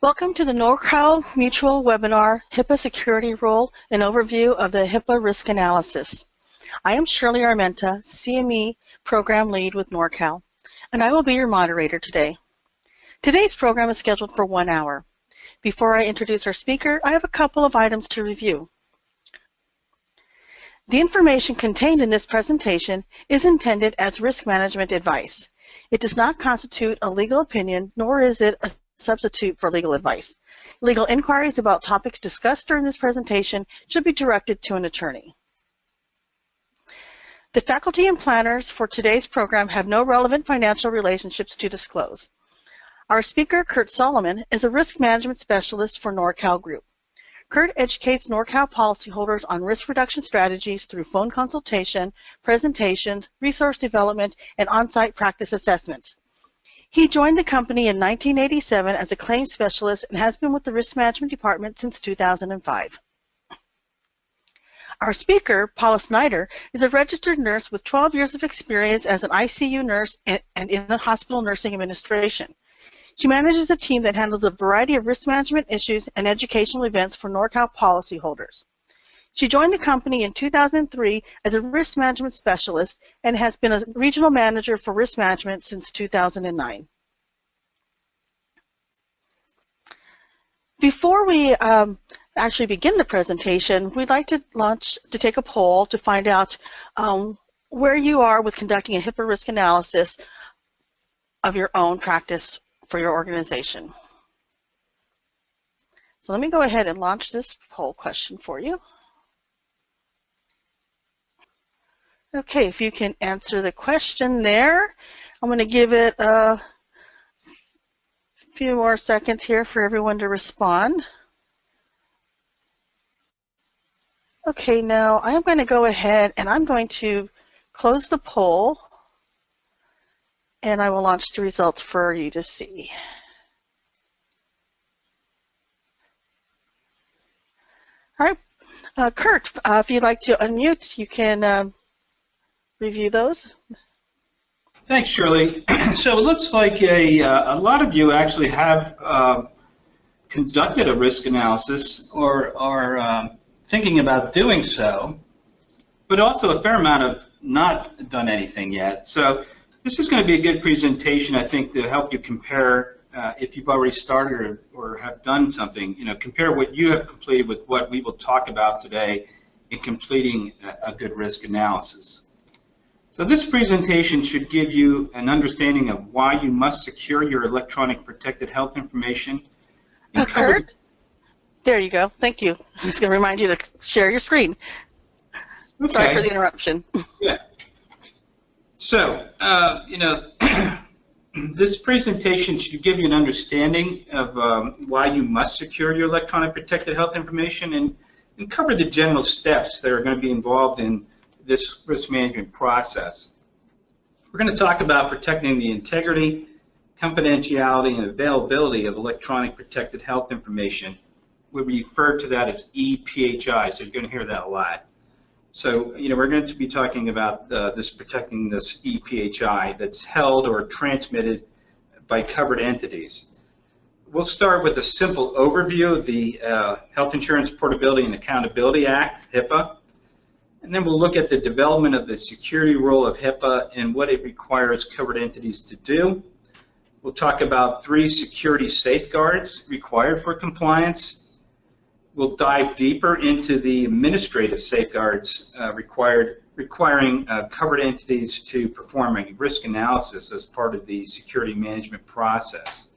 Welcome to the NorCal Mutual webinar, HIPAA Security Role, an overview of the HIPAA risk analysis. I am Shirley Armenta, CME Program Lead with NorCal, and I will be your moderator today. Today's program is scheduled for 1 hour. Before I introduce our speaker, I have a couple of items to review. The information contained in this presentation is intended as risk management advice. It does not constitute a legal opinion, nor is it a substitute for legal advice. Legal inquiries about topics discussed during this presentation should be directed to an attorney. The faculty and planners for today's program have no relevant financial relationships to disclose. Our speaker, Curt Solomon, is a risk management specialist for NorCal Group. Curt educates NorCal policyholders on risk reduction strategies through phone consultation, presentations, resource development, and on-site practice assessments. He joined the company in 1987 as a claims specialist and has been with the risk management department since 2005. Our speaker, Paula Snyder, is a registered nurse with 12 years of experience as an ICU nurse and in the hospital nursing administration. She manages a team that handles a variety of risk management issues and educational events for NorCal policyholders. She joined the company in 2003 as a risk management specialist and has been a regional manager for risk management since 2009. Before we actually begin the presentation, we'd like to take a poll to find out where you are with conducting a HIPAA risk analysis of your own practice for your organization. So let me go ahead and launch this poll question for you. Okay, if you can answer the question there, I'm going to give it a few more seconds here for everyone to respond. Okay, now I'm going to go ahead and I'm going to close the poll and I will launch the results for you to see. All right, Curt, if you'd like to unmute, you can review those. Thanks, Shirley. So it looks like a lot of you actually have conducted a risk analysis or are thinking about doing so, but also a fair amount of not done anything yet. So this is going to be a good presentation, I think, to help you compare if you've already started or have done something. Compare what you have completed with what we will talk about today in completing a good risk analysis. So this presentation should give you an understanding of why you must secure your electronic protected health information. Curt, there you go. Thank you. I'm just going to remind you to share your screen. Okay. Sorry for the interruption. Yeah. So, this presentation should give you an understanding of why you must secure your electronic protected health information and cover the general steps that are going to be involved in this risk management process. We're going to talk about protecting the integrity, confidentiality, and availability of electronic protected health information. We refer to that as EPHI, so you're going to hear that a lot. So, we're going to be talking about protecting this EPHI that's held or transmitted by covered entities. We'll start with a simple overview of the Health Insurance Portability and Accountability Act, HIPAA. And then we'll look at the development of the security role of HIPAA and what it requires covered entities to do. We'll talk about 3 security safeguards required for compliance. We'll dive deeper into the administrative safeguards requiring covered entities to perform a risk analysis as part of the security management process.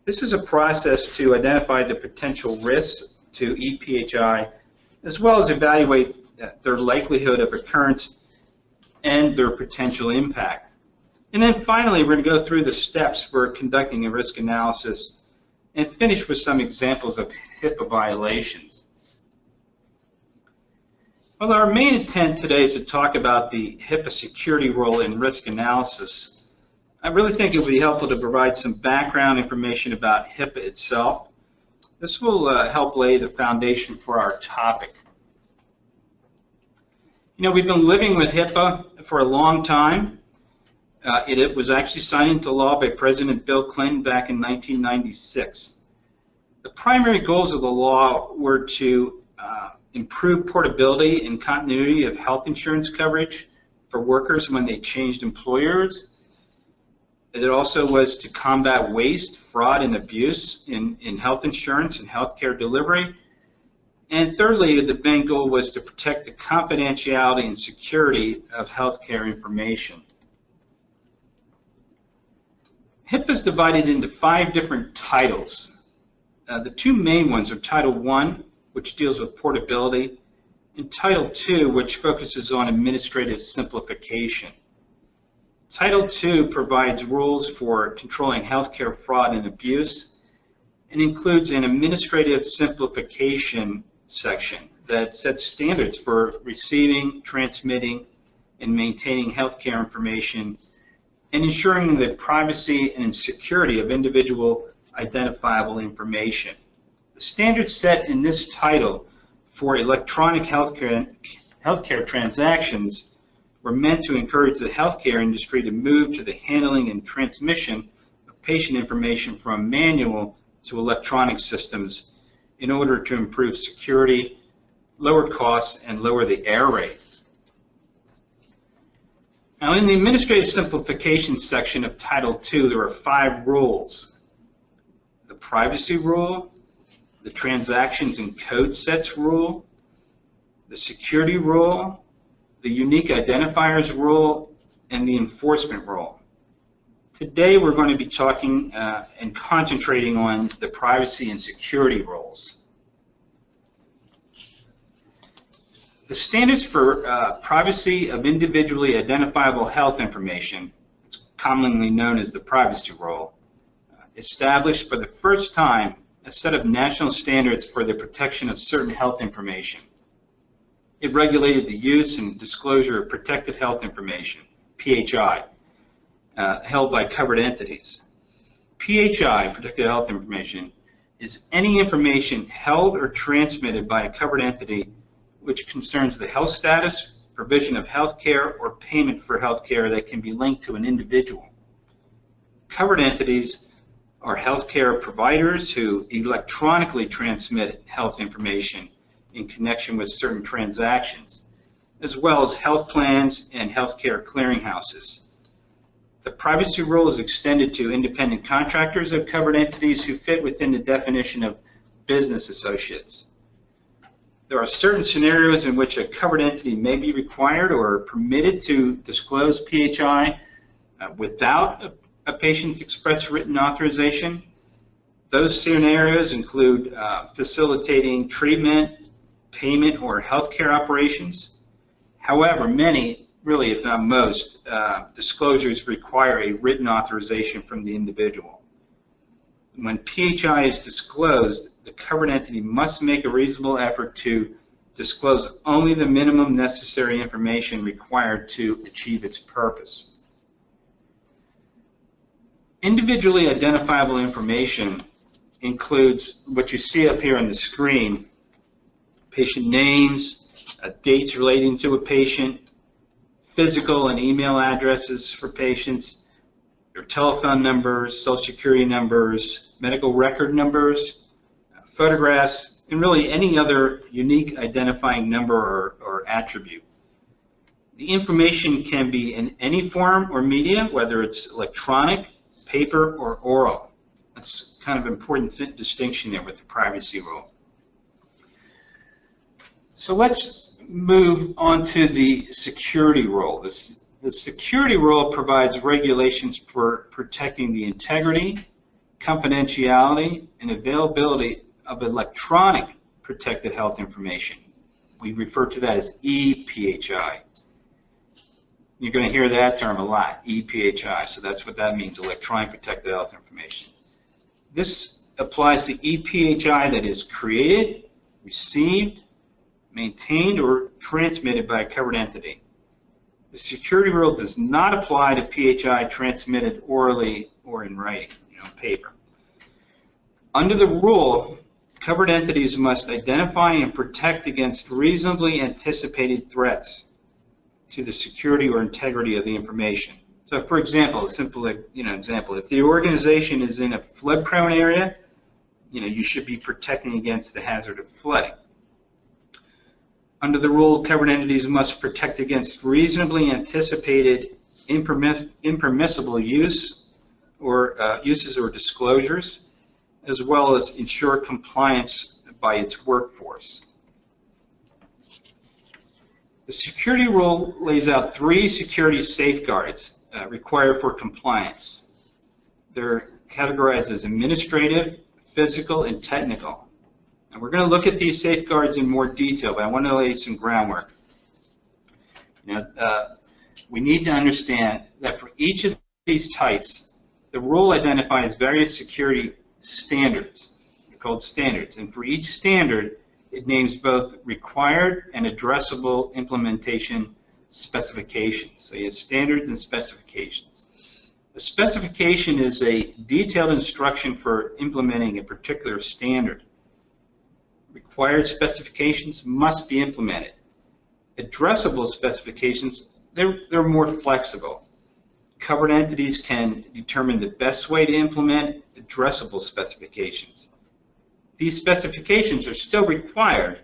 This is a process to identify the potential risks to EPHI as well as evaluate their likelihood of occurrence and their potential impact. And then finally, we're going to go through the steps for conducting a risk analysis and finish with some examples of HIPAA violations. Well, our main intent today is to talk about the HIPAA security role in risk analysis. I really think it would be helpful to provide some background information about HIPAA itself. This will help lay the foundation for our topic. We've been living with HIPAA for a long time. It was actually signed into law by President Bill Clinton back in 1996. The primary goals of the law were to improve portability and continuity of health insurance coverage for workers when they changed employers. It also was to combat waste, fraud, and abuse in health insurance and healthcare delivery. And thirdly, the main goal was to protect the confidentiality and security of healthcare information. HIPAA is divided into 5 different titles. The 2 main ones are Title I, which deals with portability, and Title II, which focuses on administrative simplification. Title II provides rules for controlling healthcare fraud and abuse, and includes an administrative simplification section that sets standards for receiving, transmitting, and maintaining healthcare information, and ensuring the privacy and security of individual identifiable information. The standards set in this title for electronic healthcare transactions were meant to encourage the healthcare industry to move to the handling and transmission of patient information from manual to electronic systems in order to improve security, lower costs, and lower the error rate. Now, in the administrative simplification section of Title II, there are 5 rules: the privacy rule, the transactions and code sets rule, the security rule, the unique identifiers rule, and the enforcement rule. Today we're going to be talking and concentrating on the privacy and security rules. The standards for privacy of individually identifiable health information, it's commonly known as the privacy rule, established for the first time a set of national standards for the protection of certain health information. It regulated the use and disclosure of protected health information, PHI, held by covered entities. PHI, protected health information, is any information held or transmitted by a covered entity which concerns the health status, provision of health care, or payment for health care that can be linked to an individual. Covered entities are healthcare providers who electronically transmit health information in connection with certain transactions, as well as health plans and healthcare clearinghouses. The privacy rule is extended to independent contractors of covered entities who fit within the definition of business associates. There are certain scenarios in which a covered entity may be required or permitted to disclose PHI without a patient's express written authorization. Those scenarios include facilitating treatment, payment, or healthcare operations. However, many, really if not most, disclosures require a written authorization from the individual. When PHI is disclosed, the covered entity must make a reasonable effort to disclose only the minimum necessary information required to achieve its purpose. Individually identifiable information includes what you see up here on the screen: patient names, dates relating to a patient, physical and email addresses for patients, their telephone numbers, social security numbers, medical record numbers, photographs, and really any other unique identifying number or attribute. The information can be in any form or media, whether it's electronic, paper, or oral. That's kind of an important distinction there with the privacy rule. So let's move on to the security rule. The security rule provides regulations for protecting the integrity, confidentiality, and availability of electronic protected health information. We refer to that as ePHI. You're going to hear that term a lot, ePHI, so that's what that means, electronic protected health information. This applies to ePHI that is created, received, maintained, or transmitted by a covered entity. The security rule does not apply to PHI transmitted orally or in writing, paper. Under the rule, covered entities must identify and protect against reasonably anticipated threats to the security or integrity of the information. So, for example, a simple example: if the organization is in a flood-prone area, you should be protecting against the hazard of flooding. Under the rule, covered entities must protect against reasonably anticipated impermissible use or uses or disclosures, as well as ensure compliance by its workforce. The security rule lays out 3 security safeguards required for compliance. They're categorized as administrative, physical, and technical. And we're going to look at these safeguards in more detail, but I want to lay some groundwork. We need to understand that for each of these types, the rule identifies various security standards. They're called standards. And for each standard, it names both required and addressable implementation specifications. So you have standards and specifications. A specification is a detailed instruction for implementing a particular standard. Required specifications must be implemented. Addressable specifications, they're more flexible. Covered entities can determine the best way to implement addressable specifications. These specifications are still required.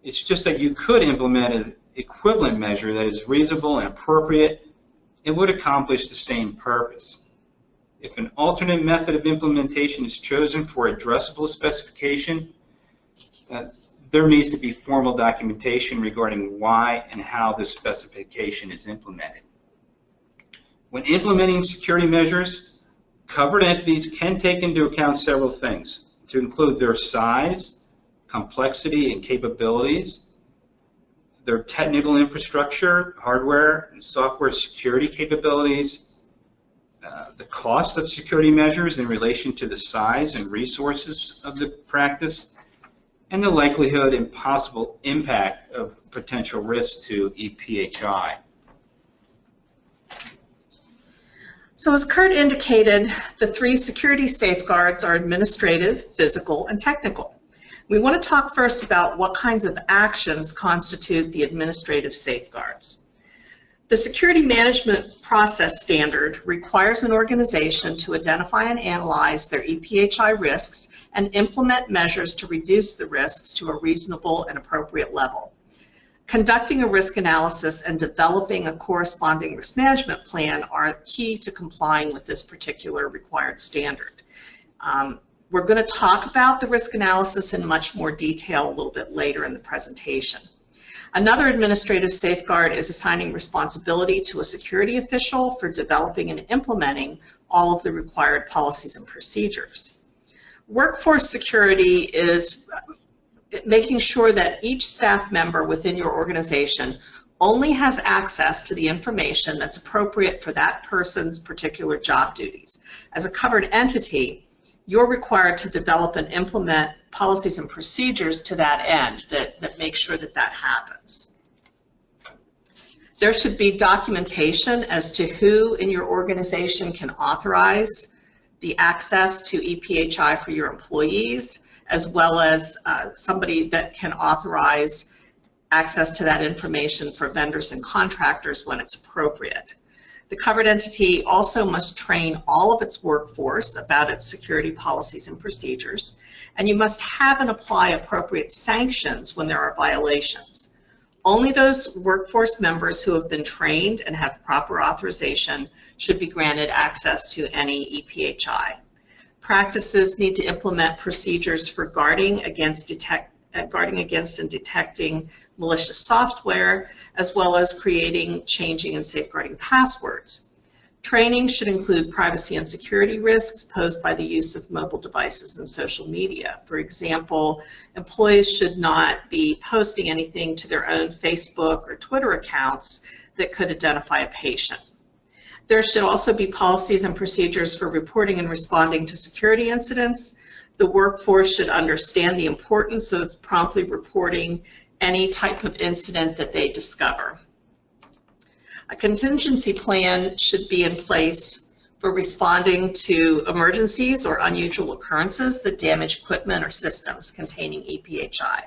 It's just that you could implement an equivalent measure that is reasonable and appropriate and would accomplish the same purpose. If an alternate method of implementation is chosen for addressable specification, there needs to be formal documentation regarding why and how this specification is implemented. When implementing security measures, covered entities can take into account several things, to include their size, complexity, and capabilities, their technical infrastructure, hardware and software security capabilities, the cost of security measures in relation to the size and resources of the practice, and the likelihood and possible impact of potential risks to EPHI. So as Curt indicated, the 3 security safeguards are administrative, physical, and technical. We want to talk first about what kinds of actions constitute the administrative safeguards. The Security Management Process Standard requires an organization to identify and analyze their EPHI risks and implement measures to reduce the risks to a reasonable and appropriate level. Conducting a risk analysis and developing a corresponding risk management plan are key to complying with this particular required standard. We're going to talk about the risk analysis in much more detail a little bit later in the presentation. Another administrative safeguard is assigning responsibility to a security official for developing and implementing all of the required policies and procedures. Workforce security is making sure that each staff member within your organization only has access to the information that's appropriate for that person's particular job duties. As a covered entity, you're required to develop and implement policies and procedures to that end that make sure that that happens. There should be documentation as to who in your organization can authorize the access to EPHI for your employees, as well as somebody that can authorize access to that information for vendors and contractors when it's appropriate. The covered entity also must train all of its workforce about its security policies and procedures, and you must have and apply appropriate sanctions when there are violations. Only those workforce members who have been trained and have proper authorization should be granted access to any EPHI. Practices need to implement procedures for guarding against and detecting malicious software, as well as creating, changing, and safeguarding passwords. Training should include privacy and security risks posed by the use of mobile devices and social media. For example, employees should not be posting anything to their own Facebook or Twitter accounts that could identify a patient. There should also be policies and procedures for reporting and responding to security incidents. The workforce should understand the importance of promptly reporting any type of incident that they discover. A contingency plan should be in place for responding to emergencies or unusual occurrences that damage equipment or systems containing EPHI.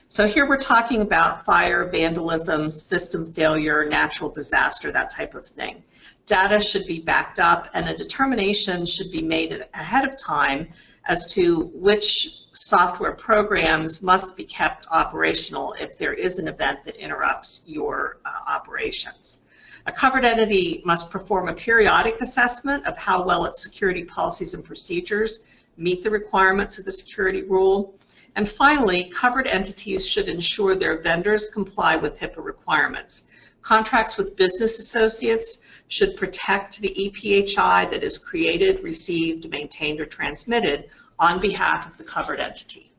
So here we're talking about fire, vandalism, system failure, natural disaster, that type of thing. Data should be backed up, and a determination should be made ahead of time as to which software programs must be kept operational if there is an event that interrupts your operations. A covered entity must perform a periodic assessment of how well its security policies and procedures meet the requirements of the security rule. And finally, covered entities should ensure their vendors comply with HIPAA requirements. Contracts with business associates should protect the EPHI that is created, received, maintained, or transmitted on behalf of the covered entity.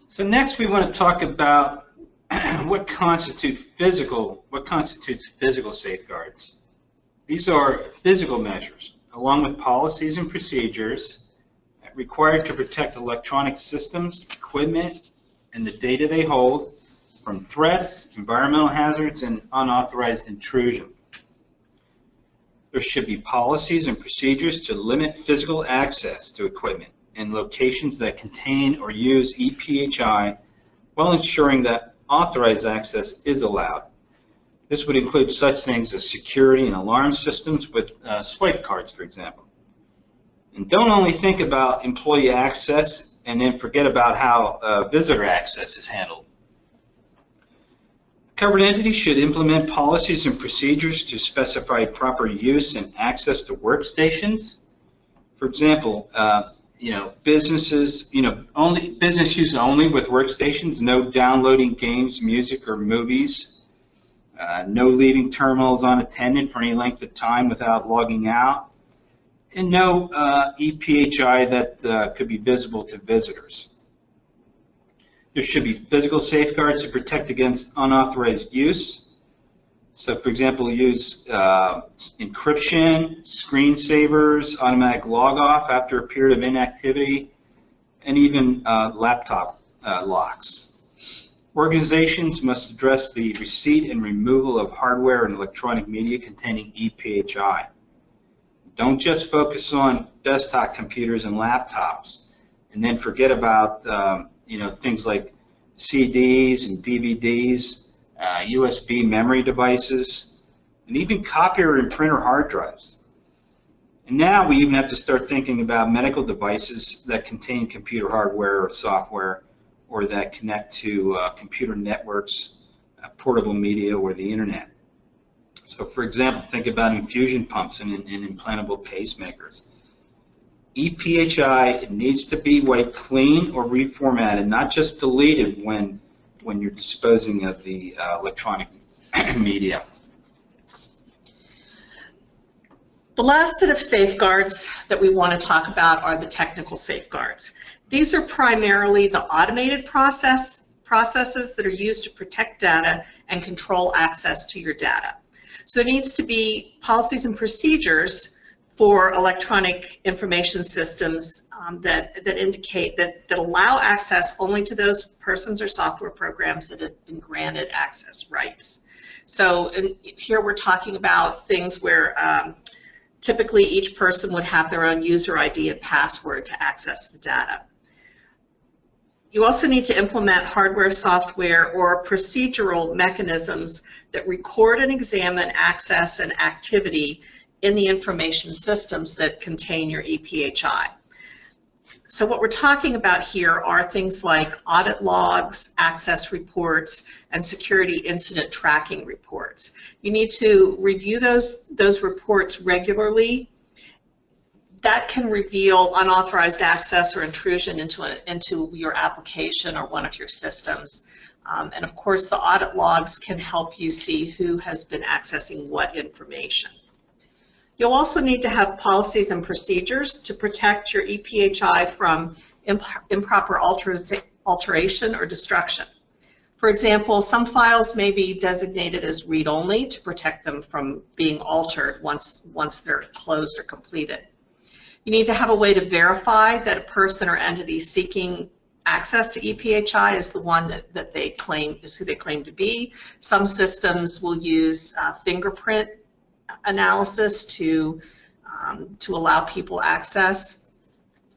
So next we want to talk about what constitutes physical safeguards. These are physical measures, along with policies and procedures required to protect electronic systems, equipment, and the data they hold from threats, environmental hazards, and unauthorized intrusion. There should be policies and procedures to limit physical access to equipment in locations that contain or use EPHI while ensuring that authorized access is allowed. This would include such things as security and alarm systems with swipe cards, for example. And don't only think about employee access and then forget about how visitor access is handled. Covered entities should implement policies and procedures to specify proper use and access to workstations. For example, business use only with workstations, no downloading games, music, or movies, no leaving terminals unattended for any length of time without logging out, and no EPHI that could be visible to visitors. There should be physical safeguards to protect against unauthorized use. So, for example, use encryption, screensavers, automatic log off after a period of inactivity, and even laptop locks. Organizations must address the receipt and removal of hardware and electronic media containing EPHI. Don't just focus on desktop computers and laptops, and then forget about things like CDs and DVDs, USB memory devices, and even copier and printer hard drives. And now we even have to start thinking about medical devices that contain computer hardware or software, or that connect to computer networks, portable media, or the internet. So, for example, think about infusion pumps and implantable pacemakers. EPHI needs to be wiped clean or reformatted, not just deleted when you're disposing of the electronic media. The last set of safeguards that we want to talk about are the technical safeguards. These are primarily the automated processes that are used to protect data and control access to your data. So there needs to be policies and procedures for electronic information systems that indicate that allow access only to those persons or software programs that have been granted access rights. So here we're talking about things where typically each person would have their own user ID and password to access the data. You also need to implement hardware, software, or procedural mechanisms that record and examine access and activity in the information systems that contain your EPHI. So what we're talking about here are things like audit logs, access reports, and security incident tracking reports. You need to review those reports regularly. That can reveal unauthorized access or intrusion into your application or one of your systems. And of course, the audit logs can help you see who has been accessing what information. You'll also need to have policies and procedures to protect your EPHI from improper alteration or destruction. For example, some files may be designated as read-only to protect them from being altered once they're closed or completed. You need to have a way to verify that a person or entity seeking access to EPHI is the one that they claim is who they claim to be. Some systems will use fingerprint analysis to allow people access.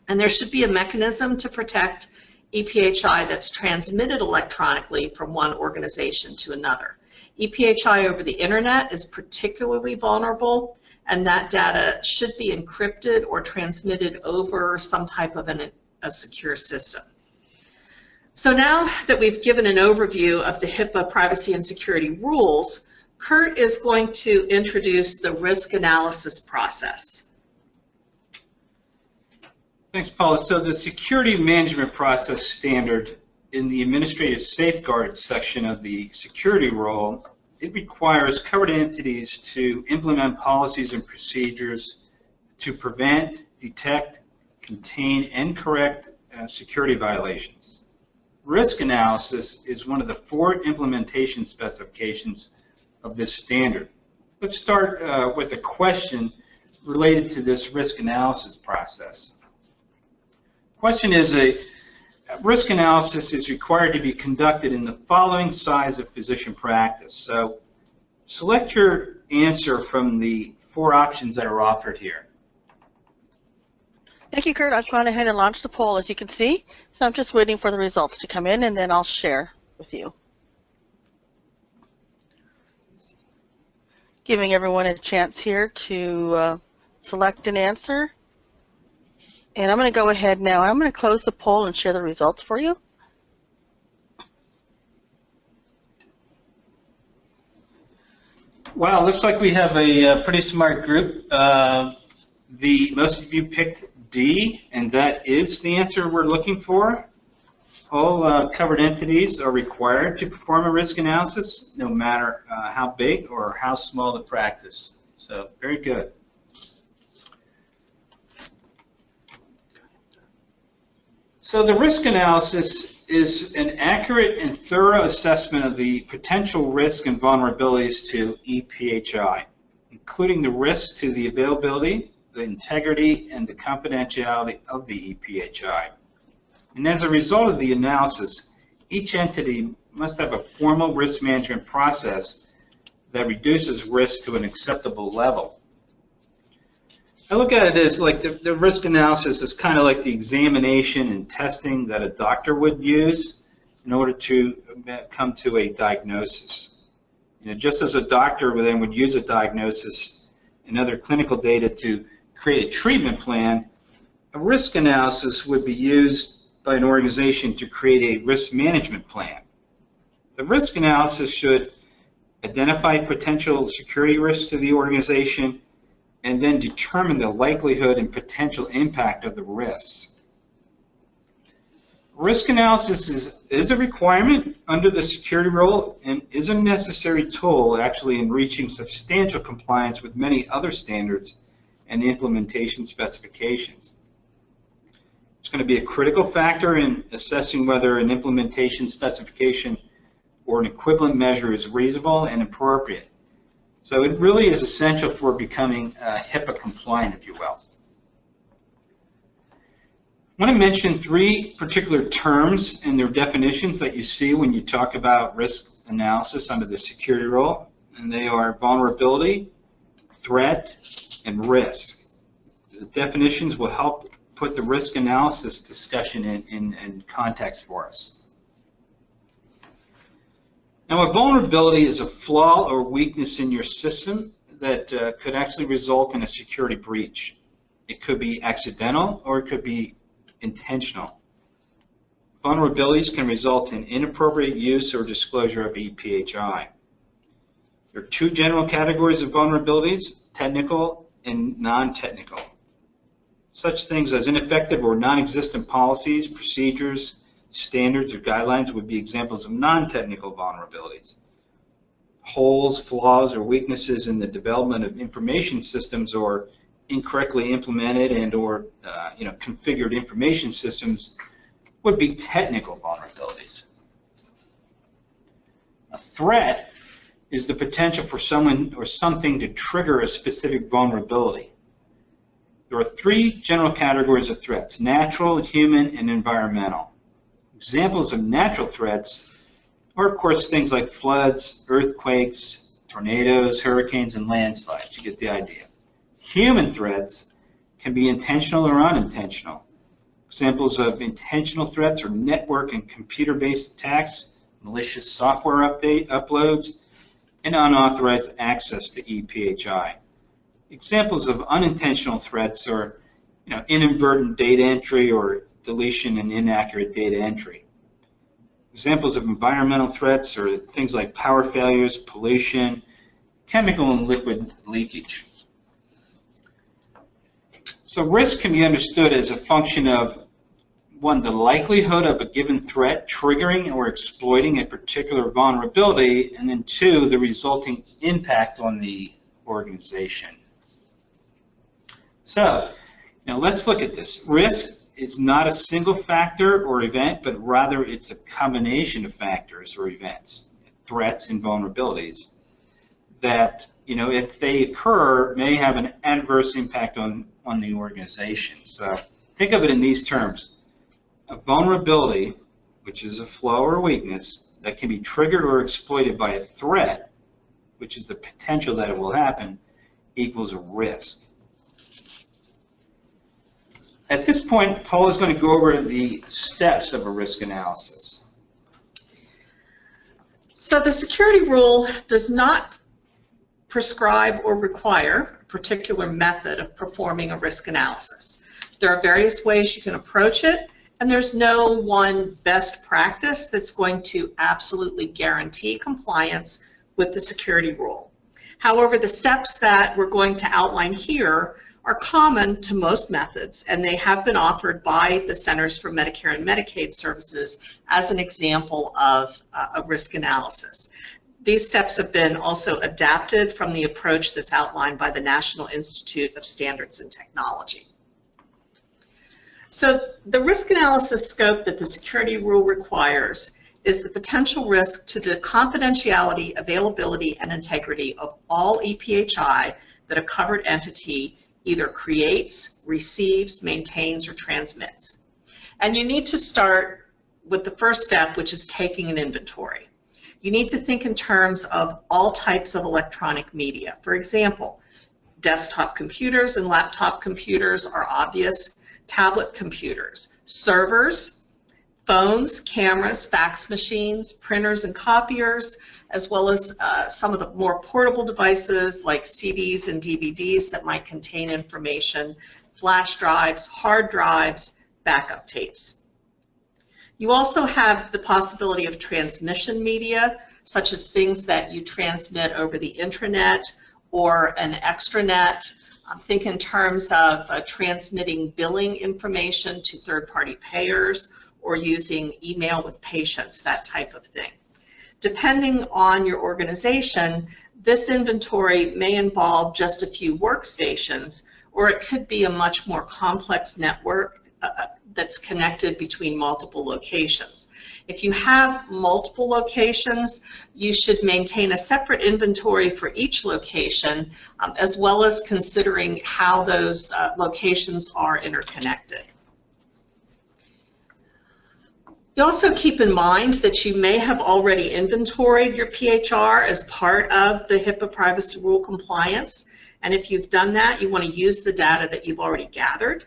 And there should be a mechanism to protect EPHI that's transmitted electronically from one organization to another. EPHI over the internet is particularly vulnerable, and that data should be encrypted or transmitted over some type of a secure system. So now that we've given an overview of the HIPAA privacy and security rules, Curt is going to introduce the risk analysis process. Thanks, Paula. So the security management process standard in the administrative safeguards section of the security rule, it requires covered entities to implement policies and procedures to prevent, detect, contain, and correct security violations. Risk analysis is one of the 4 implementation specifications of this standard. Let's start with a question related to this risk analysis process. Question is, a risk analysis is required to be conducted in the following size of physician practice. So select your answer from the 4 options that are offered here. Thank you, Curt. I've gone ahead and launched the poll, as you can see. So I'm just waiting for the results to come in, and then I'll share with you. Giving everyone a chance here to select an answer. And I'm going to go ahead now. I'm going to close the poll and share the results for you. Wow, looks like we have a pretty smart group. Most of you picked D, and that is the answer we're looking for. All covered entities are required to perform a risk analysis, no matter how big or how small the practice. So, very good. So the risk analysis is an accurate and thorough assessment of the potential risk and vulnerabilities to EPHI, including the risk to the availability, the integrity, and the confidentiality of the EPHI. And as a result of the analysis, each entity must have a formal risk management process that reduces risk to an acceptable level. I look at it as like the risk analysis is kind of like the examination and testing that a doctor would use in order to come to a diagnosis. You know, just as a doctor then would use a diagnosis and other clinical data to create a treatment plan, a risk analysis would be used by an organization to create a risk management plan. The risk analysis should identify potential security risks to the organization and then determine the likelihood and potential impact of the risks. Risk analysis is a requirement under the security rule and is a necessary tool actually in reaching substantial compliance with many other standards and implementation specifications. It's going to be a critical factor in assessing whether an implementation specification or an equivalent measure is reasonable and appropriate. So it really is essential for becoming HIPAA compliant, if you will. I want to mention 3 particular terms and their definitions that you see when you talk about risk analysis under the security rule, and they are vulnerability, threat, and risk. The definitions will help put the risk analysis discussion in context for us. Now, a vulnerability is a flaw or weakness in your system that could actually result in a security breach. It could be accidental or it could be intentional. Vulnerabilities can result in inappropriate use or disclosure of EPHI. There are 2 general categories of vulnerabilities, technical and non-technical. Such things as ineffective or non-existent policies, procedures, standards, or guidelines would be examples of non-technical vulnerabilities. Holes, flaws, or weaknesses in the development of information systems or incorrectly implemented and or configured information systems would be technical vulnerabilities. A threat is the potential for someone or something to trigger a specific vulnerability. There are 3 general categories of threats: natural, human, and environmental. Examples of natural threats are, of course, things like floods, earthquakes, tornadoes, hurricanes, and landslides. You get the idea. Human threats can be intentional or unintentional. Examples of intentional threats are network and computer-based attacks, malicious software uploads, and unauthorized access to ePHI. Examples of unintentional threats are inadvertent data entry or deletion and inaccurate data entry. Examples of environmental threats are things like power failures, pollution, chemical and liquid leakage. So risk can be understood as a function of, one, the likelihood of a given threat triggering or exploiting a particular vulnerability, and then two, the resulting impact on the organization. So, now let's look at this. Risk is not a single factor or event, but rather it's a combination of factors or events, threats and vulnerabilities that, if they occur, may have an adverse impact on the organization. So think of it in these terms. A vulnerability, which is a flaw or weakness that can be triggered or exploited by a threat, which is the potential that it will happen, equals a risk. At this point, Paula is going to go over the steps of a risk analysis. So the security rule does not prescribe or require a particular method of performing a risk analysis. There are various ways you can approach it, and there's no one best practice that's going to absolutely guarantee compliance with the security rule. However, the steps that we're going to outline here are common to most methods, and they have been offered by the Centers for Medicare and Medicaid Services as an example of a risk analysis. These steps have been also adapted from the approach that's outlined by the National Institute of Standards and Technology. So the risk analysis scope that the security rule requires is the potential risk to the confidentiality, availability, and integrity of all ePHI that a covered entity either creates, receives, maintains, or transmits. And you need to start with the first step, which is taking an inventory. You need to think in terms of all types of electronic media. For example, desktop computers and laptop computers are obvious, tablet computers, servers, phones, cameras, fax machines, printers and copiers, as well as some of the more portable devices like CDs and DVDs that might contain information, flash drives, hard drives, backup tapes. You also have the possibility of transmission media, such as things that you transmit over the intranet or an extranet. Think in terms of transmitting billing information to third-party payers or using email with patients, that type of thing. Depending on your organization, this inventory may involve just a few workstations, or it could be a much more complex network that's connected between multiple locations. If you have multiple locations, you should maintain a separate inventory for each location, as well as considering how those locations are interconnected. You also keep in mind that you may have already inventoried your PHR as part of the HIPAA privacy rule compliance, and if you've done that, you want to use the data that you've already gathered.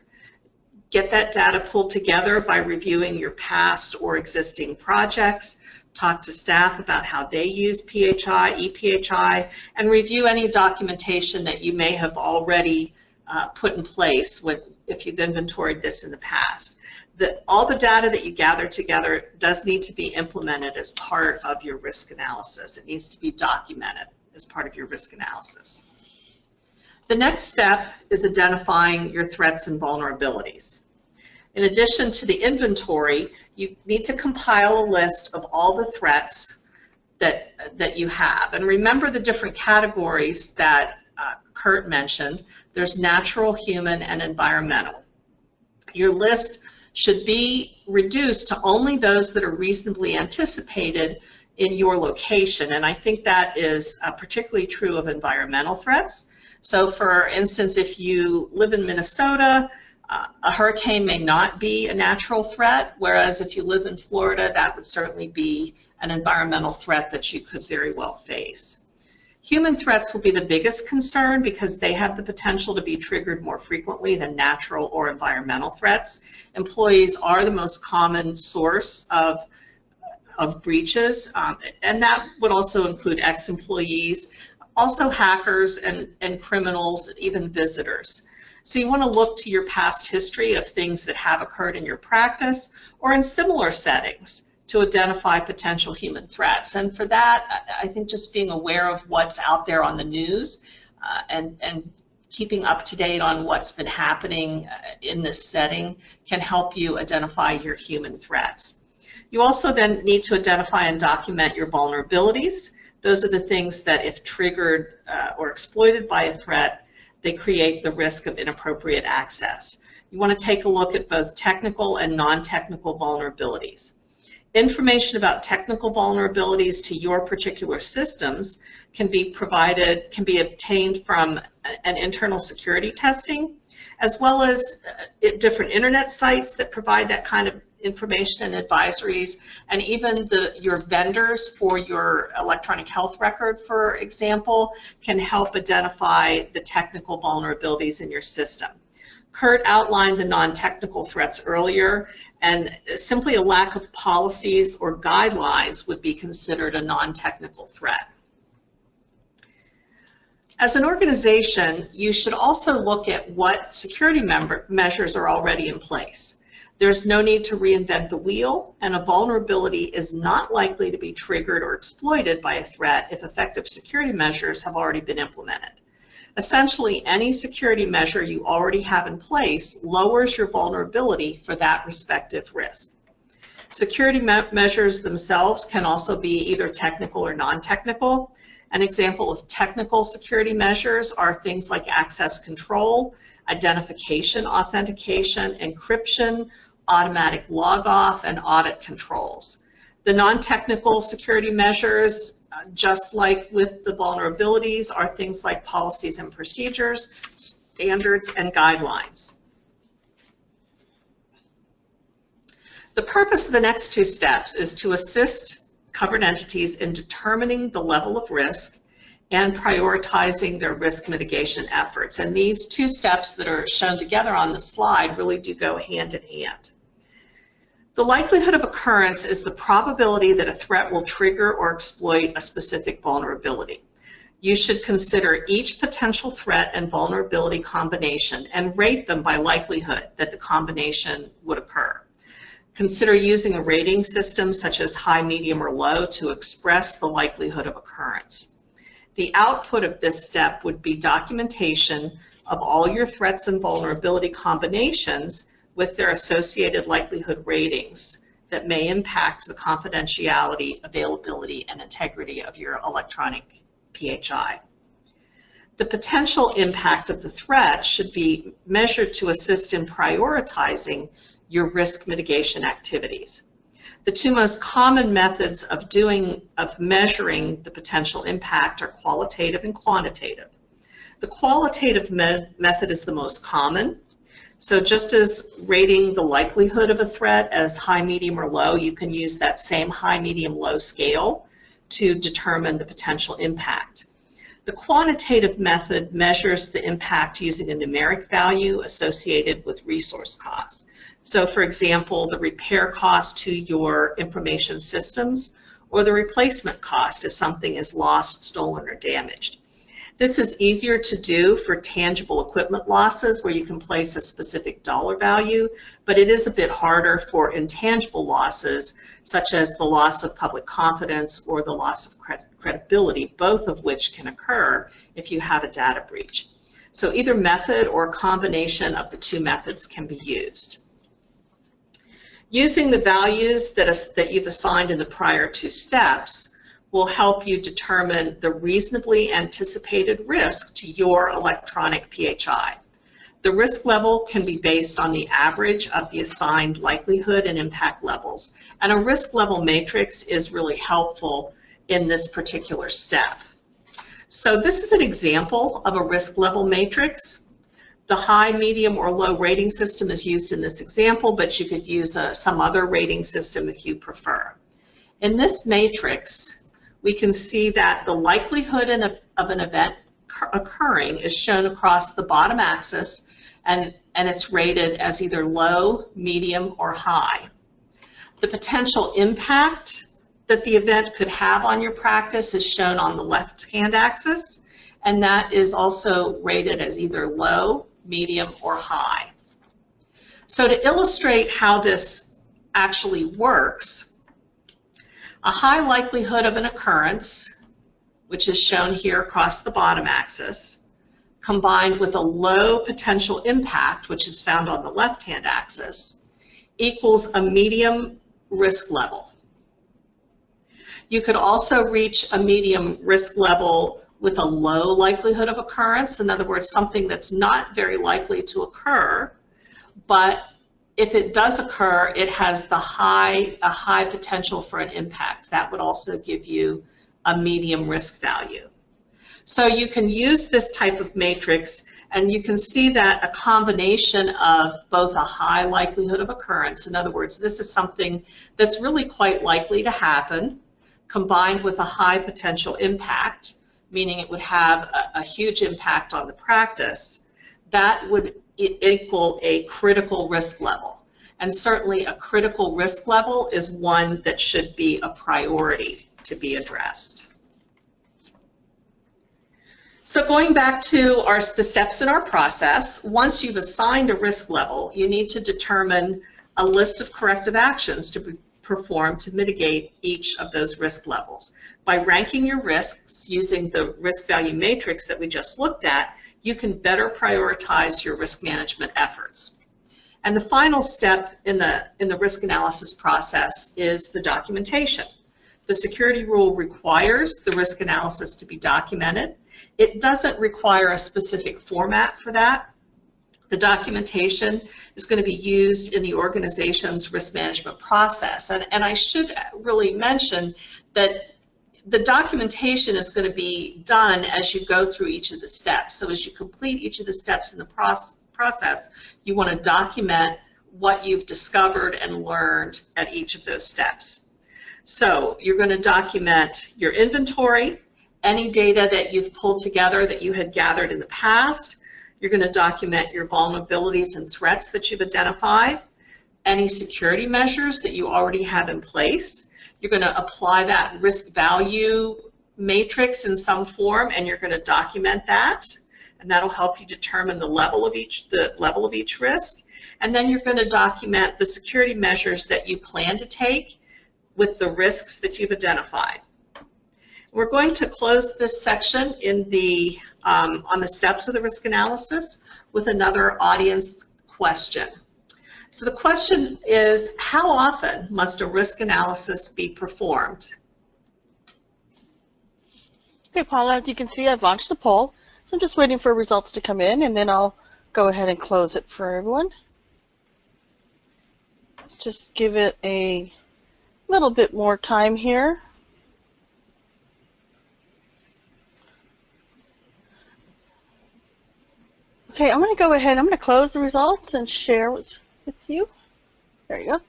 Get that data pulled together by reviewing your past or existing projects, talk to staff about how they use PHI, ePHI, and review any documentation that you may have already put in place if you've inventoried this in the past. All the data that you gather together does need to be implemented as part of your risk analysis. It needs to be documented as part of your risk analysis. The next step is identifying your threats and vulnerabilities. In addition to the inventory, you need to compile a list of all the threats that you have. And remember the different categories that Curt mentioned. There's natural, human, and environmental. Your list should be reduced to only those that are reasonably anticipated in your location. And I think that is particularly true of environmental threats. So for instance, if you live in Minnesota, a hurricane may not be a natural threat, whereas if you live in Florida, that would certainly be an environmental threat that you could very well face. Human threats will be the biggest concern because they have the potential to be triggered more frequently than natural or environmental threats. Employees are the most common source of of breaches, and that would also include ex-employees, also hackers and criminals, even visitors. So you want to look to your past history of things that have occurred in your practice or in similar settings to identify potential human threats. And for that, I think just being aware of what's out there on the news and keeping up to date on what's been happening in this setting can help you identify your human threats. You also then need to identify and document your vulnerabilities. Those are the things that, if triggered or exploited by a threat, they create the risk of inappropriate access. You want to take a look at both technical and non-technical vulnerabilities. Information about technical vulnerabilities to your particular systems can be obtained from an internal security testing, as well as different internet sites that provide that kind of information and advisories, and even your vendors for your electronic health record, for example, can help identify the technical vulnerabilities in your system. Curt outlined the non-technical threats earlier, and simply a lack of policies or guidelines would be considered a non-technical threat. As an organization, you should also look at what security measures are already in place. There's no need to reinvent the wheel, and a vulnerability is not likely to be triggered or exploited by a threat if effective security measures have already been implemented. Essentially, any security measure you already have in place lowers your vulnerability for that respective risk. Security measures themselves can also be either technical or non-technical. An example of technical security measures are things like access control, identification, authentication, encryption, automatic log-off, and audit controls. The non-technical security measures, just like with the vulnerabilities, are things like policies and procedures, standards, and guidelines. The purpose of the next two steps is to assist covered entities in determining the level of risk and prioritizing their risk mitigation efforts. And these two steps that are shown together on the slide really do go hand in hand. The likelihood of occurrence is the probability that a threat will trigger or exploit a specific vulnerability. You should consider each potential threat and vulnerability combination and rate them by likelihood that the combination would occur. Consider using a rating system such as high, medium, or low to express the likelihood of occurrence. The output of this step would be documentation of all your threats and vulnerability combinations with their associated likelihood ratings that may impact the confidentiality, availability, and integrity of your electronic PHI. The potential impact of the threat should be measured to assist in prioritizing your risk mitigation activities. The two most common methods of measuring the potential impact are qualitative and quantitative. The qualitative method is the most common. So just as rating the likelihood of a threat as high, medium, or low, you can use that same high, medium, low scale to determine the potential impact. The quantitative method measures the impact using a numeric value associated with resource costs. So for example, the repair cost to your information systems or the replacement cost if something is lost, stolen, or damaged. This is easier to do for tangible equipment losses where you can place a specific dollar value, but it is a bit harder for intangible losses such as the loss of public confidence or the loss of credibility, both of which can occur if you have a data breach. So either method or a combination of the two methods can be used. Using the values that you've assigned in the prior two steps will help you determine the reasonably anticipated risk to your electronic PHI. The risk level can be based on the average of the assigned likelihood and impact levels, and a risk level matrix is really helpful in this particular step. So this is an example of a risk level matrix. The high, medium, or low rating system is used in this example, but you could use some other rating system if you prefer. In this matrix, we can see that the likelihood of an event occurring is shown across the bottom axis, and it's rated as either low, medium, or high. The potential impact that the event could have on your practice is shown on the left-hand axis, and that is also rated as either low, medium, or high. So to illustrate how this actually works, a high likelihood of an occurrence, which is shown here across the bottom axis, combined with a low potential impact, which is found on the left-hand axis, equals a medium risk level. You could also reach a medium risk level with a low likelihood of occurrence, in other words, something that's not very likely to occur, but if it does occur, it has a high potential for an impact. That would also give you a medium risk value. So you can use this type of matrix, and you can see that a combination of both a high likelihood of occurrence, in other words, this is something that's really quite likely to happen, combined with a high potential impact, meaning it would have a huge impact on the practice, that would equal a critical risk level. And certainly a critical risk level is one that should be a priority to be addressed. So going back to the steps in our process, once you've assigned a risk level, you need to determine a list of corrective actions to perform to mitigate each of those risk levels. By ranking your risks using the risk value matrix that we just looked at, you can better prioritize your risk management efforts. And the final step in the risk analysis process is the documentation. The security rule requires the risk analysis to be documented. It doesn't require a specific format for that. The documentation is going to be used in the organization's risk management process. And I should really mention that the documentation is going to be done as you go through each of the steps. So as you complete each of the steps in the process, you want to document what you've discovered and learned at each of those steps. So you're going to document your inventory, any data that you've pulled together that you had gathered in the past. You're going to document your vulnerabilities and threats that you've identified, any security measures that you already have in place. You're going to apply that risk value matrix in some form, and you're going to document that, and that'll help you determine the level of each risk. And then you're going to document the security measures that you plan to take with the risks that you've identified. We're going to close this section in on the steps of the risk analysis with another audience question. So the question is, how often must a risk analysis be performed? Okay, Paula, as you can see, I've launched the poll, so I'm just waiting for results to come in, and then I'll go ahead and close it for everyone. Let's just give it a little bit more time here. Okay, I'm going to go ahead, I'm going to close the results and share with you. There you go.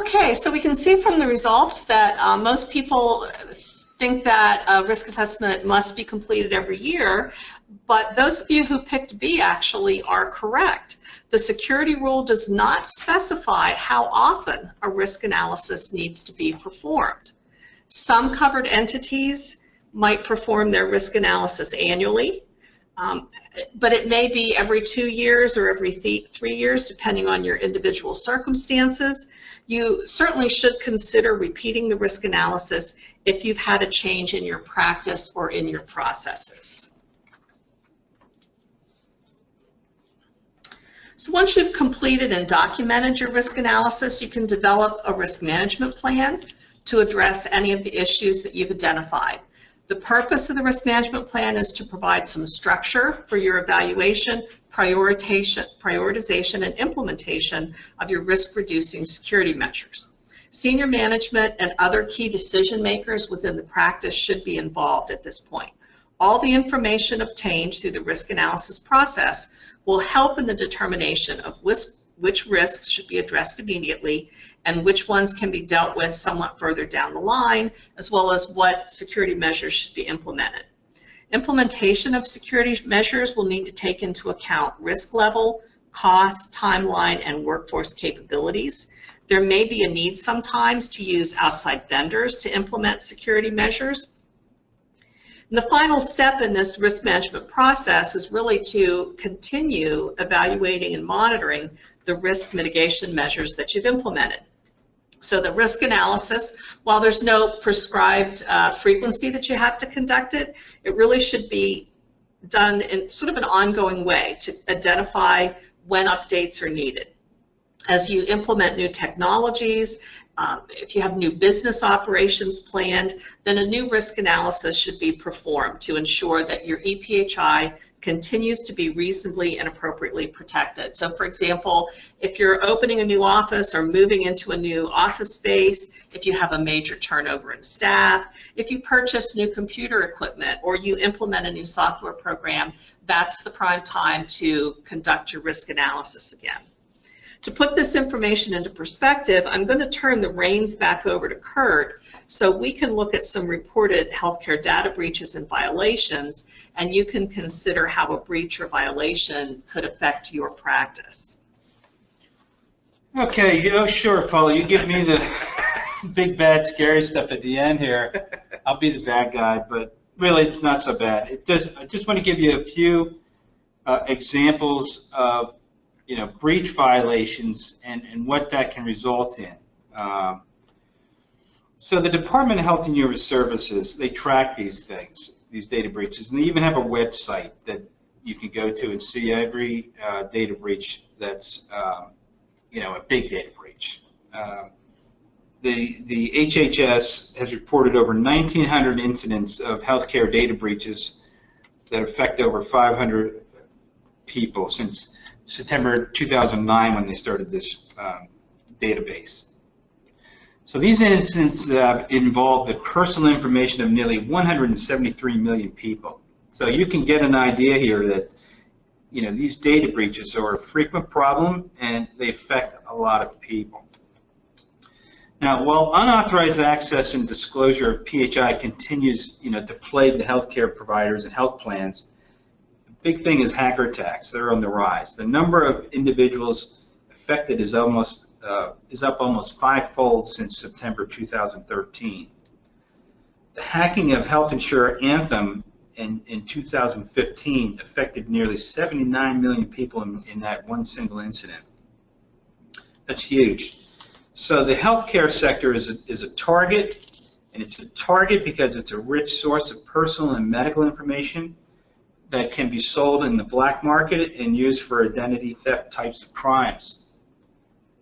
Okay, so we can see from the results that most people think that a risk assessment must be completed every year, but those of you who picked B actually are correct. The security rule does not specify how often a risk analysis needs to be performed. Some covered entities might perform their risk analysis annually, but it may be every 2 years or every 3 years, depending on your individual circumstances. You certainly should consider repeating the risk analysis if you've had a change in your practice or in your processes. So once you've completed and documented your risk analysis, you can develop a risk management plan to address any of the issues that you've identified. The purpose of the risk management plan is to provide some structure for your evaluation, prioritization, and implementation of your risk-reducing security measures. Senior management and other key decision makers within the practice should be involved at this point. All the information obtained through the risk analysis process will help in the determination of which risks should be addressed immediately and which ones can be dealt with somewhat further down the line, as well as what security measures should be implemented. Implementation of security measures will need to take into account risk level, cost, timeline, and workforce capabilities. There may be a need sometimes to use outside vendors to implement security measures. And the final step in this risk management process is really to continue evaluating and monitoring the risk mitigation measures that you've implemented. So the risk analysis, while there's no prescribed frequency that you have to conduct it, it really should be done in sort of an ongoing way to identify when updates are needed. As you implement new technologies, if you have new business operations planned, then a new risk analysis should be performed to ensure that your EPHI continues to be reasonably and appropriately protected. So for example, if you're opening a new office or moving into a new office space, if you have a major turnover in staff, if you purchase new computer equipment or you implement a new software program, that's the prime time to conduct your risk analysis again. To put this information into perspective, I'm going to turn the reins back over to Curt so we can look at some reported healthcare data breaches and violations, and you can consider how a breach or violation could affect your practice. Okay, oh sure, Paula, you give me the big bad scary stuff at the end here. I'll be the bad guy, but really it's not so bad. I just want to give you a few examples of breach violations and what that can result in. So the Department of Health and Human Services, they track these things, these data breaches, and they even have a website that you can go to and see every data breach that's a big data breach. The HHS has reported over 1,900 incidents of healthcare data breaches that affect over 500 people since September 2009 when they started this database. So these incidents involve the personal information of nearly 173 million people. So you can get an idea here that these data breaches are a frequent problem and they affect a lot of people. Now, while unauthorized access and disclosure of PHI continues to plague the healthcare providers and health plans, big thing is hacker attacks. They're on the rise. The number of individuals affected is up almost fivefold since September 2013. The hacking of health insurer Anthem in 2015 affected nearly 79 million people in that one single incident. That's huge. So the healthcare sector is a target, and it's a target because it's a rich source of personal and medical information that can be sold in the black market and used for identity theft types of crimes.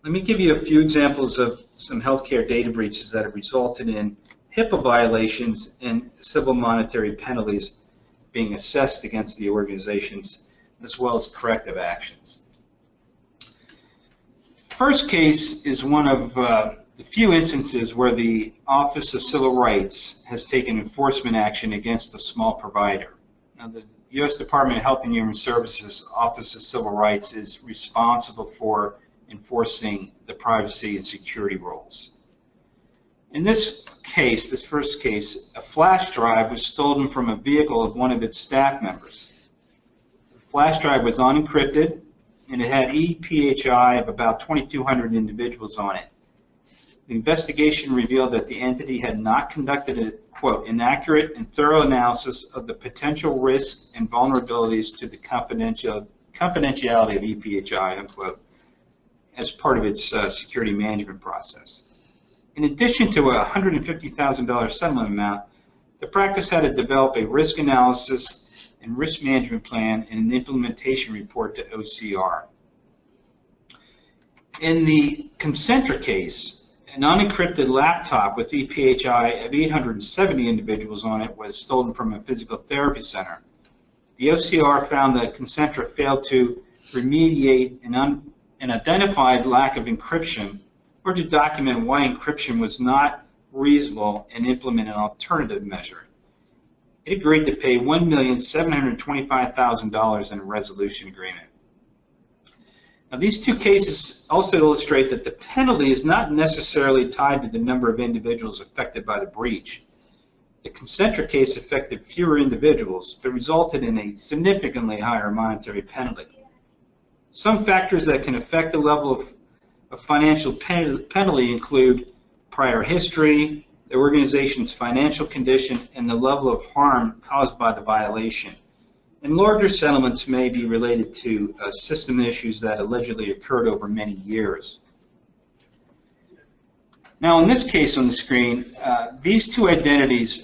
Let me give you a few examples of some healthcare data breaches that have resulted in HIPAA violations and civil monetary penalties being assessed against the organizations, as well as corrective actions. First case is one of the few instances where the Office of Civil Rights has taken enforcement action against a small provider. Now, the U.S. Department of Health and Human Services Office of Civil Rights is responsible for enforcing the privacy and security rules. In this case, this first case, a flash drive was stolen from a vehicle of one of its staff members. The flash drive was unencrypted, and it had EPHI of about 2,200 individuals on it. The investigation revealed that the entity had not conducted a, quote, inaccurate and thorough analysis of the potential risks and vulnerabilities to the confidentiality of EPHI, unquote, as part of its security management process. In addition to a $150,000 settlement amount, the practice had to develop a risk analysis and risk management plan and an implementation report to OCR. In the Concentra case, an unencrypted laptop with EPHI of 870 individuals on it was stolen from a physical therapy center. The OCR found that Concentra failed to remediate an identified lack of encryption or to document why encryption was not reasonable and implement an alternative measure. It agreed to pay $1,725,000 in a resolution agreement. Now, these two cases also illustrate that the penalty is not necessarily tied to the number of individuals affected by the breach. The Concentra case affected fewer individuals, but resulted in a significantly higher monetary penalty. Some factors that can affect the level A financial penalty include prior history, the organization's financial condition, and the level of harm caused by the violation. And larger settlements may be related to system issues that allegedly occurred over many years. Now, in this case on the screen, these two entities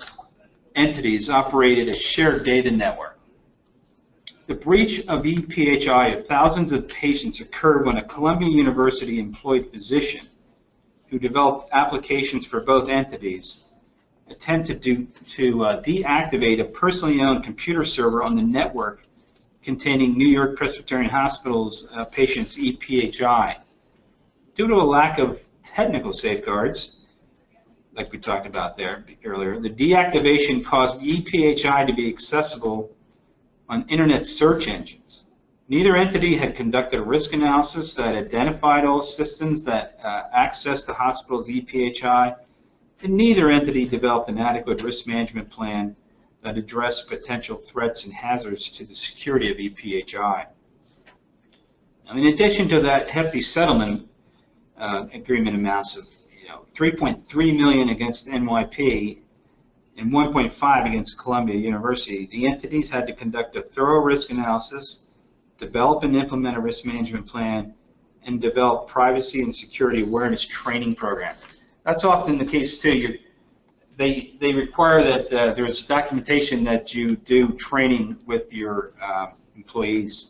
operated a shared data network. The breach of EPHI of thousands of patients occurred when a Columbia University employed physician who developed applications for both entities attempted to deactivate a personally owned computer server on the network containing New York Presbyterian Hospital's patients' EPHI. Due to a lack of technical safeguards, like we talked about there earlier, the deactivation caused EPHI to be accessible on internet search engines. Neither entity had conducted a risk analysis that identified all systems that accessed the hospital's EPHI, and neither entity developed an adequate risk management plan that addressed potential threats and hazards to the security of EPHI. Now, in addition to that hefty settlement agreement amounts of $3.3 million against NYP and $1.5 against Columbia University, the entities had to conduct a thorough risk analysis, develop and implement a risk management plan, and develop privacy and security awareness training program. That's often the case too. They require that there's documentation that you do training with your employees.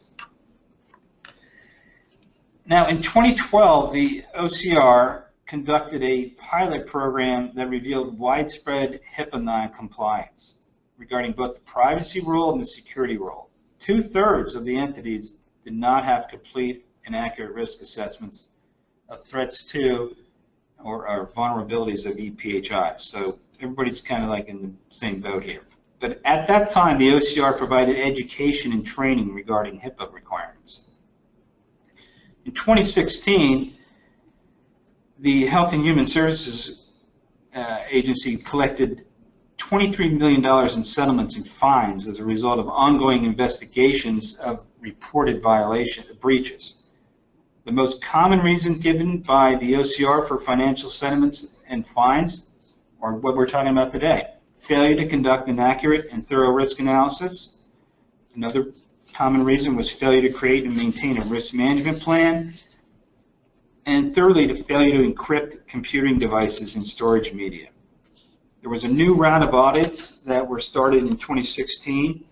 Now, in 2012, the OCR conducted a pilot program that revealed widespread HIPAA non-compliance regarding both the privacy rule and the security rule. 2/3 of the entities did not have complete and accurate risk assessments of threats to or vulnerabilities of EPHI. So everybody's kind of like in the same boat here. But at that time, the OCR provided education and training regarding HIPAA requirements. In 2016, the Health and Human Services Agency collected $23 million in settlements and fines as a result of ongoing investigations of reported breaches. The most common reason given by the OCR for financial settlements and fines are what we're talking about today: failure to conduct an accurate and thorough risk analysis. Another common reason was failure to create and maintain a risk management plan. And thirdly, the failure to encrypt computing devices and storage media. There was a new round of audits that were started in 2016,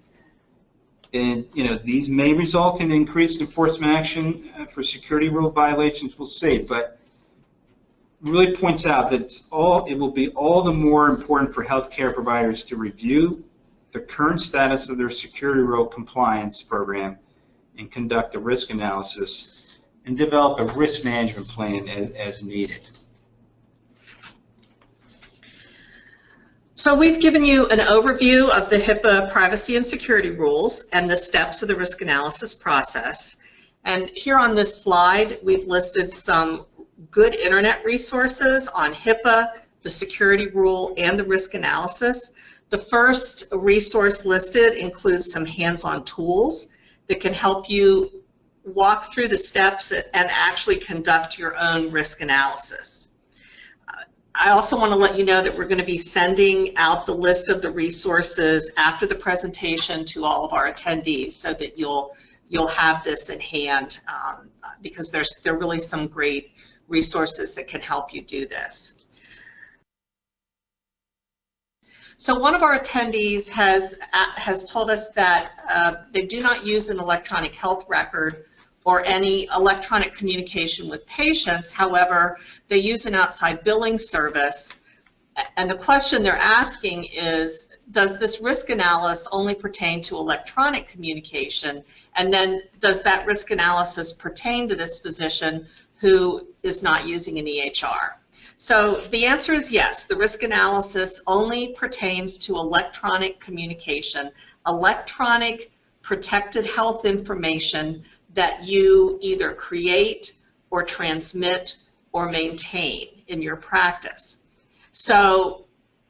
and these may result in increased enforcement action for security rule violations. We'll see, but really points out that it will be all the more important for healthcare providers to review the current status of their security rule compliance program and conduct a risk analysis and develop a risk management plan as needed. So we've given you an overview of the HIPAA privacy and security rules and the steps of the risk analysis process. And here on this slide, we've listed some good internet resources on HIPAA, the security rule, and the risk analysis. The first resource listed includes some hands-on tools that can help you walk through the steps and actually conduct your own risk analysis. I also want to let you know that we're going to be sending out the list of the resources after the presentation to all of our attendees so that you'll have this in hand because there are really some great resources that can help you do this. So one of our attendees has told us that they do not use an electronic health record or any electronic communication with patients. However, they use an outside billing service. And the question they're asking is, does this risk analysis only pertain to electronic communication? And then does that risk analysis pertain to this physician who is not using an EHR? So the answer is yes. The risk analysis only pertains to electronic communication, electronic protected health information that you either create or transmit or maintain in your practice. So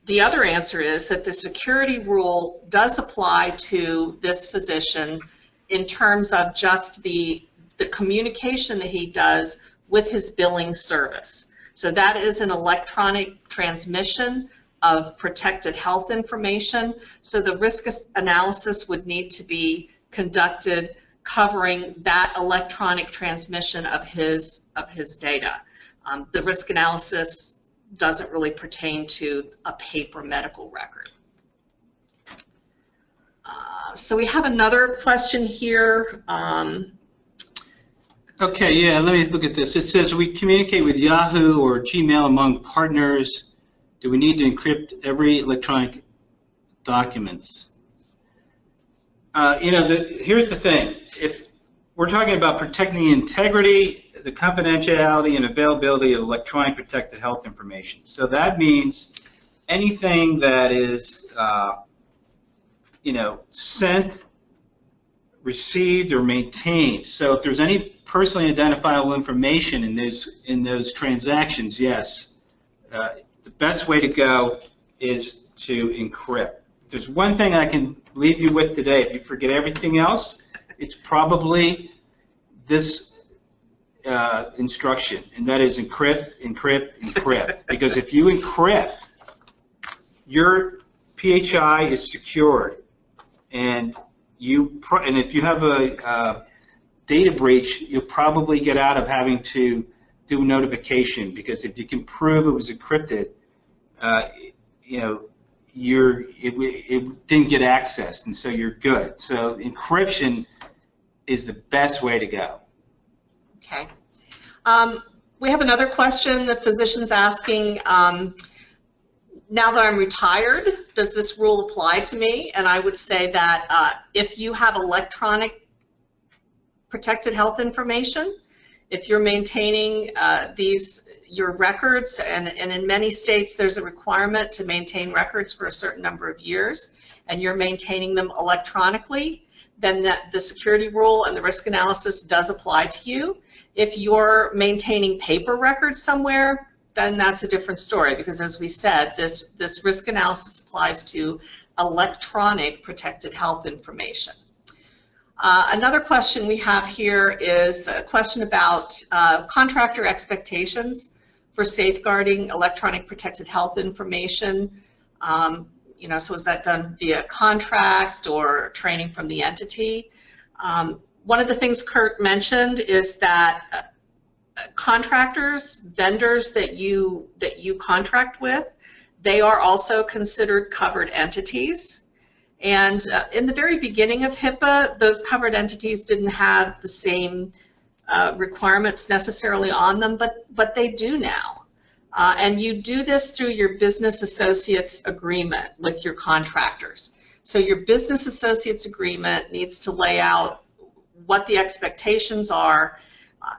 the other answer is that the security rule does apply to this physician in terms of just the communication that he does with his billing service. So that is an electronic transmission of protected health information. So the risk analysis would need to be conducted covering that electronic transmission of his data. The risk analysis doesn't really pertain to a paper medical record. So we have another question here. Okay, yeah, let me look at this. It says we communicate with Yahoo or Gmail among partners. Do we need to encrypt every electronic documents? Here's the thing. If we're talking about protecting the integrity, the confidentiality, and availability of electronic protected health information. So that means anything that is, sent, received, or maintained. So if there's any personally identifiable information in those transactions, yes, the best way to go is to encrypt. If there's one thing I can leave you with today, if you forget everything else, it's probably this instruction, and that is encrypt, encrypt, encrypt. Because if you encrypt, your PHI is secured, and if you have a data breach, you'll probably get out of having to do notification, because if you can prove it was encrypted, it didn't get accessed, and so you're good. So encryption is the best way to go. Okay. We have another question. The physician's asking, now that I'm retired, does this rule apply to me? And I would say that if you have electronic protected health information, if you're maintaining your records, and in many states there's a requirement to maintain records for a certain number of years, and you're maintaining them electronically, then the security rule and the risk analysis does apply to you. If you're maintaining paper records somewhere, then that's a different story, because as we said, this risk analysis applies to electronic protected health information. Another question we have here is a question about contractor expectations for safeguarding electronic protected health information. So is that done via contract or training from the entity? One of the things Curt mentioned is that contractors, vendors that you contract with, they are also considered covered entities. And in the very beginning of HIPAA, those covered entities didn't have the same requirements necessarily on them, but they do now. And you do this through your business associates agreement with your contractors. So your business associates agreement needs to lay out what the expectations are.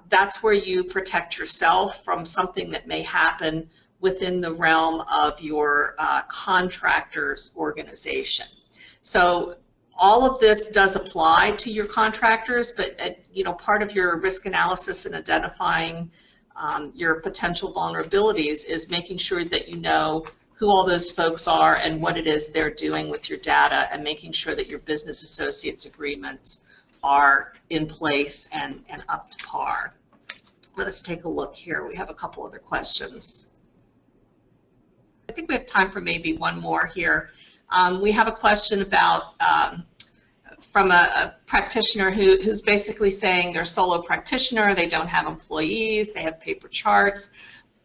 That's where you protect yourself from something that may happen within the realm of your contractor's organization. So all of this does apply to your contractors, but part of your risk analysis and identifying your potential vulnerabilities is making sure that you know who all those folks are and what it is they're doing with your data, and making sure that your business associates agreements are in place and up to par. Let us take a look here. We have a couple other questions. I think we have time for maybe one more here. We have a question about from a practitioner who's basically saying they're a solo practitioner, they don't have employees, they have paper charts,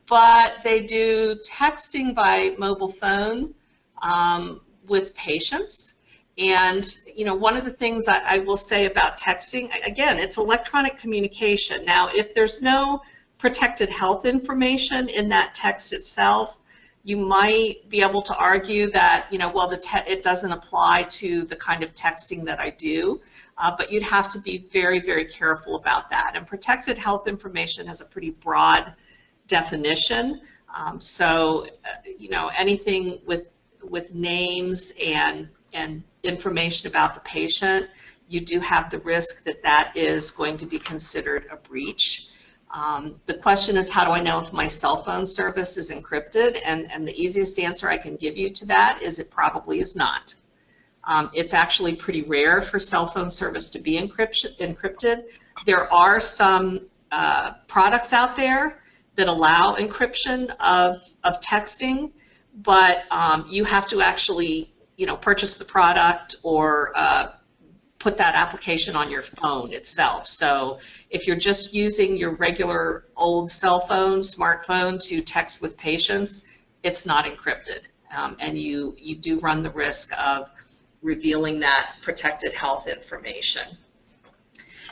but they do texting by mobile phone with patients. And one of the things I will say about texting, again, it's electronic communication. Now, if there's no protected health information in that text itself, you might be able to argue that, well, it doesn't apply to the kind of texting that I do, but you'd have to be very, very careful about that. And protected health information has a pretty broad definition. Anything with names and information about the patient, you do have the risk that is going to be considered a breach. The question is, how do I know if my cell phone service is encrypted? And the easiest answer I can give you to that is it probably is not. It's actually pretty rare for cell phone service to be encrypted. There are some products out there that allow encryption of texting, but you have to actually, purchase the product or put that application on your phone itself. So if you're just using your regular old cell phone, smartphone to text with patients, it's not encrypted, and you do run the risk of revealing that protected health information.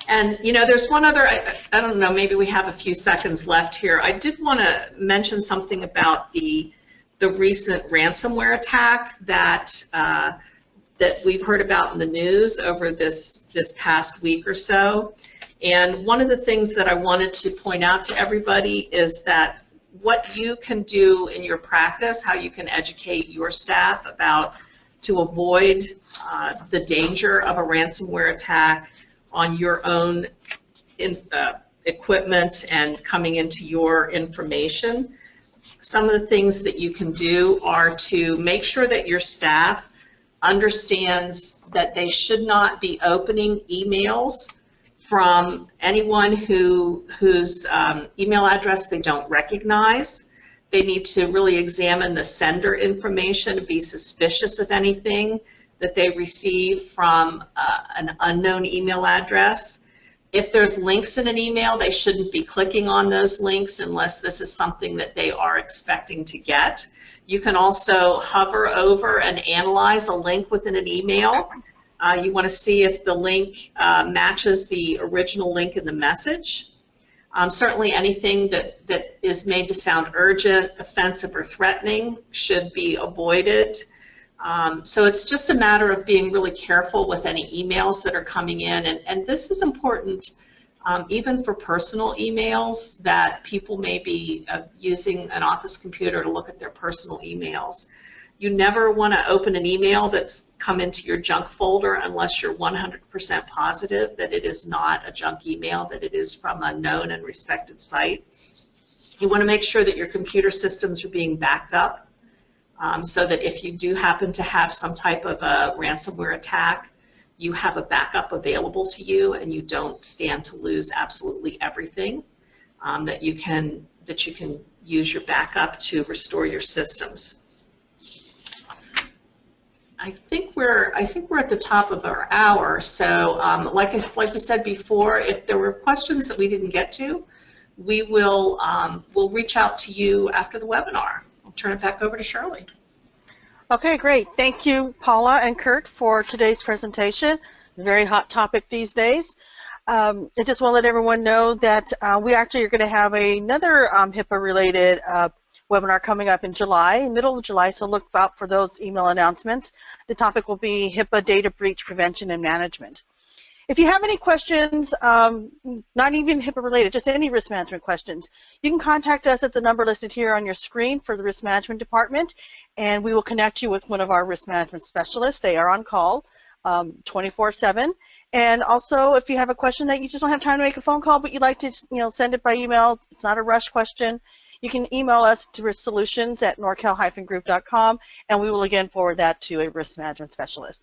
And there's one other, I don't know, maybe we have a few seconds left here. I did want to mention something about the recent ransomware attack that we've heard about in the news over this past week or so. And one of the things that I wanted to point out to everybody is that what you can do in your practice, how you can educate your staff about to avoid the danger of a ransomware attack on your own equipment and coming into your information. Some of the things that you can do are to make sure that your staff understands that they should not be opening emails from anyone whose email address they don't recognize. They need to really examine the sender information and be suspicious of anything that they receive from an unknown email address. If there's links in an email, they shouldn't be clicking on those links unless this is something that they are expecting to get. You can also hover over and analyze a link within an email. You want to see if the link matches the original link in the message. Certainly anything that is made to sound urgent, offensive, or threatening should be avoided. So it's just a matter of being really careful with any emails that are coming in, and this is important even for personal emails that people may be using an office computer to look at their personal emails. You never want to open an email that's come into your junk folder unless you're 100% positive that it is not a junk email, that it is from a known and respected site. You want to make sure that your computer systems are being backed up so that if you do happen to have some type of a ransomware attack, you have a backup available to you and you don't stand to lose absolutely everything, that you can use your backup to restore your systems. I think we're at the top of our hour, so like we said before, if there were questions that we didn't get to, we will we'll reach out to you after the webinar. I'll turn it back over to Shirley. Okay, great. Thank you, Paula and Curt, for today's presentation. Very hot topic these days. I just want to let everyone know that we actually are going to have another HIPAA-related webinar coming up in July, middle of July, so look out for those email announcements. The topic will be HIPAA data breach prevention and management. If you have any questions, not even HIPAA related, just any risk management questions, you can contact us at the number listed here on your screen for the risk management department, and we will connect you with one of our risk management specialists. They are on call 24/7. And also, if you have a question that you just don't have time to make a phone call, but you'd like to send it by email, it's not a rush question, you can email us to risksolutions@norcal-group.com, and we will again forward that to a risk management specialist.